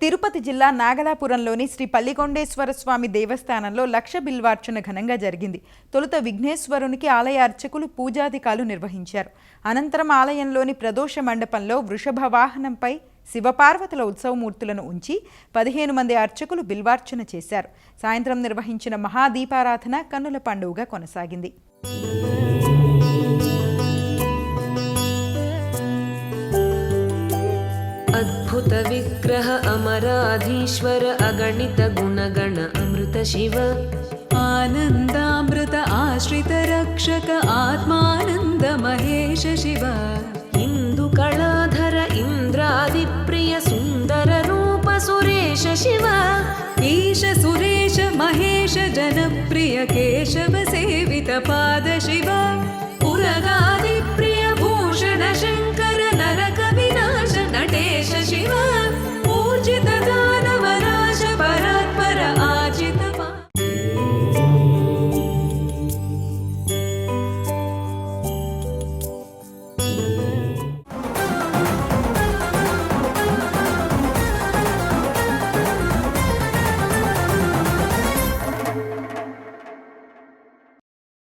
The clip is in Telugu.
తిరుపతి జిల్లా నాగలాపురంలోని శ్రీ పల్లికొండేశ్వర స్వామి దేవస్థానంలో లక్ష బిల్వార్చన ఘనంగా జరిగింది. తొలుత విఘ్నేశ్వరునికి ఆలయ అర్చకులు పూజాధికాలు నిర్వహించారు. అనంతరం ఆలయంలోని ప్రదోష మండపంలో వృషభ వాహనంపై శివపార్వతుల ఉత్సవమూర్తులను ఉంచి 15 మంది అర్చకులు బిల్వార్చన చేశారు. సాయంత్రం నిర్వహించిన మహాదీపారాధన కన్నుల పండుగగా కొనసాగింది. अद्भुत विग्रह अमराधीश्वर अगणित गुणगण अमृत शिव आनन्दामृत आश्रित रक्षक आत्मानन्द महेश शिव इन्दुकलाधर इन्द्रादिप्रिय सुन्दर रूप सुरेश शिव ईश सुरेश महेश जनप्रिय केशव सेवित पाद शिव